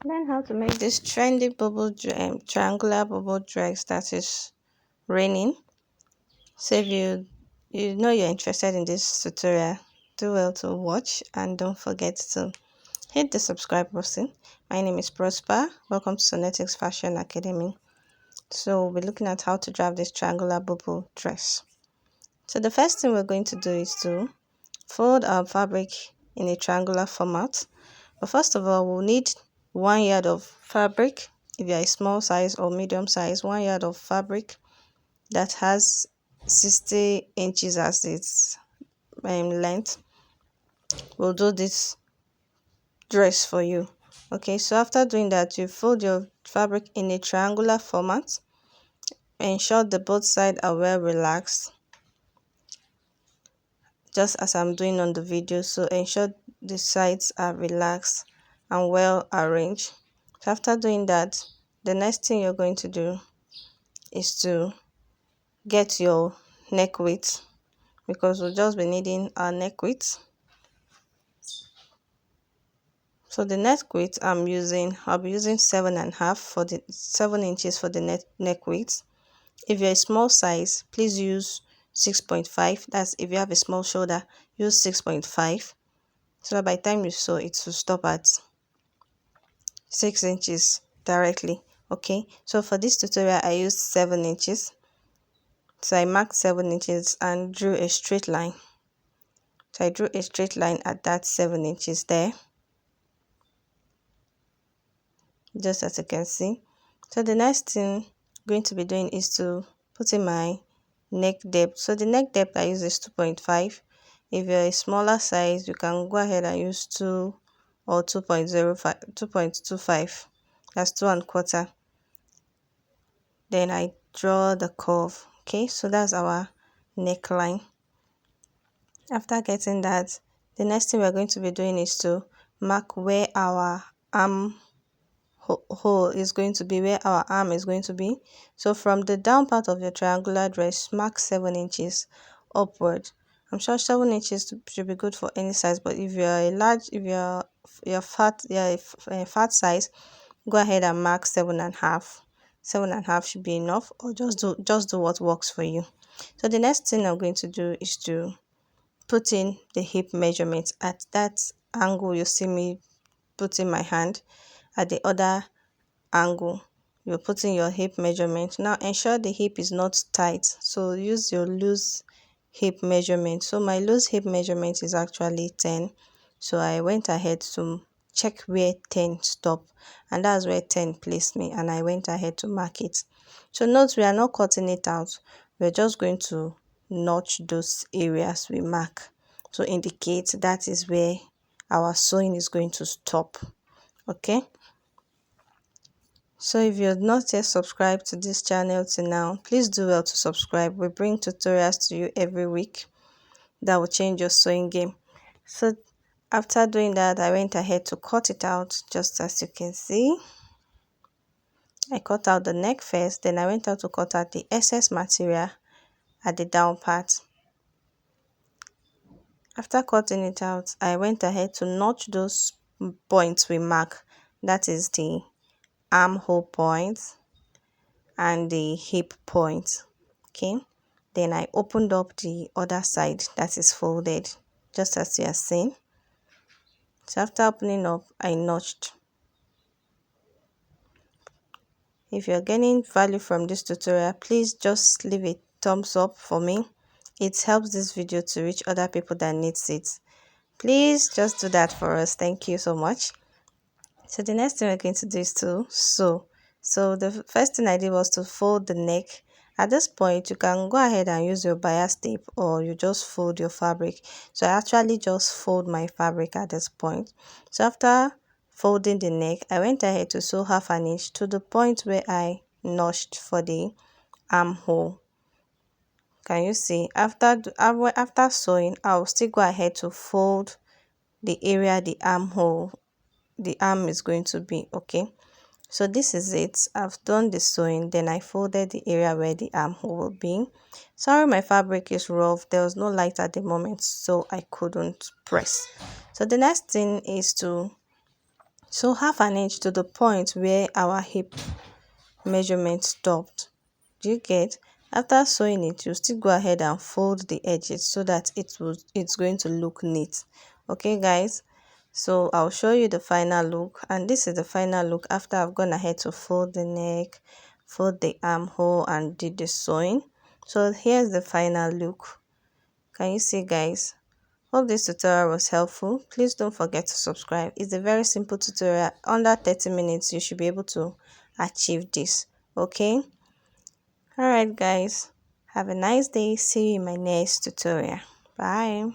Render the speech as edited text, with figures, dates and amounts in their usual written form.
Learn how to make this trendy triangular bubble dress that is raining. So if you know you're interested in this tutorial, do well to watch and don't forget to hit the subscribe button. My name is Prosper. Welcome to Sonetics Fashion Academy. So we'll be looking at how to draft this triangular bubble dress. So the first thing we're going to do is to fold our fabric in a triangular format. But first of all, we'll need 1 yard of fabric. If you're a small size or medium size, 1 yard of fabric that has 60 inches as its length will do this dress for you. Okay, so after doing that, you fold your fabric in a triangular format. Ensure the both sides are well relaxed, just as I'm doing on the video. So ensure the sides are relaxed and well arranged. So after doing that, the next thing you're going to do is to get your neck width, because we'll just be needing our neck width. So the neck width I'll be using 7.5 for the 7 inches for the neck width. If you're a small size, please use 6.5. That's if you have a small shoulder, use 6.5. So that by the time you sew, it will stop at 6 inches directly. Okay, so for this tutorial I used 7 inches. So I marked 7 inches and drew a straight line. So I drew a straight line at that 7 inches there, just as you can see. So the next thing I'm going to be doing is to put in my neck depth. So the neck depth I use is 2.5. If you're a smaller size, you can go ahead and use 2 or 2.25. That's 2.25. Then I draw the curve. Okay, so that's our neckline. After getting that, the next thing we're going to be doing is to mark where our arm hole is going to be, where our arm is going to be. So from the down part of your triangular dress, mark 7 inches upward. I'm sure 7 inches should be good for any size, but if you're a fat size, go ahead and mark 7.5. 7.5 should be enough, or just do what works for you. So the next thing I'm going to do is to put in the hip measurement at that angle you see me putting my hand. At the other angle, you're putting your hip measurement. Now ensure the hip is not tight, so use your loose hip measurement. So my loose hip measurement is actually 10. So I went ahead to check where 10 stop, and that's where 10 placed me, and I went ahead to mark it. So note, we are not cutting it out, we're just going to notch those areas we mark to indicate that is where our sewing is going to stop. Okay, so if you're not yet subscribed to this channel till now, please do well to subscribe. We bring tutorials to you every week that will change your sewing game. So after doing that, I went ahead to cut it out, just as you can see. I cut out the neck first, then I went out to cut out the excess material at the down part. After cutting it out, I went ahead to notch those points we mark. That is the armhole point and the hip point. Okay, then I opened up the other side that is folded, just as you are seeing. So after opening up, I notched. If you're getting value from this tutorial, please just leave a thumbs up for me. It helps this video to reach other people that needs it. Please just do that for us. Thank you so much. So the next thing we're going to do is to sew. So the first thing I did was to fold the neck. At this point, you can go ahead and use your bias tape, or you just fold your fabric. So I actually just fold my fabric at this point. So after folding the neck, I went ahead to sew 1/2 inch to the point where I notched for the armhole. Can you see? After sewing, I'll still go ahead to fold the area the arm is going to be. Okay, so this is it. I've done the sewing, then I folded the area where the armhole will be. Sorry, my fabric is rough. There was no light at the moment, so I couldn't press. So the next thing is to So 1/2 inch to the point where our hip measurement stopped. Do you get? After sewing it, you still go ahead and fold the edges so that it's going to look neat. Okay guys, so I'll show you the final look, and this is the final look after I've gone ahead to fold the neck, fold the armhole, and did the sewing. So here's the final look. Can you see guys? Hope this tutorial was helpful. Please don't forget to subscribe. It's a very simple tutorial. Under 30 minutes you should be able to achieve this. Okay, alright guys, have a nice day. See you in my next tutorial. Bye.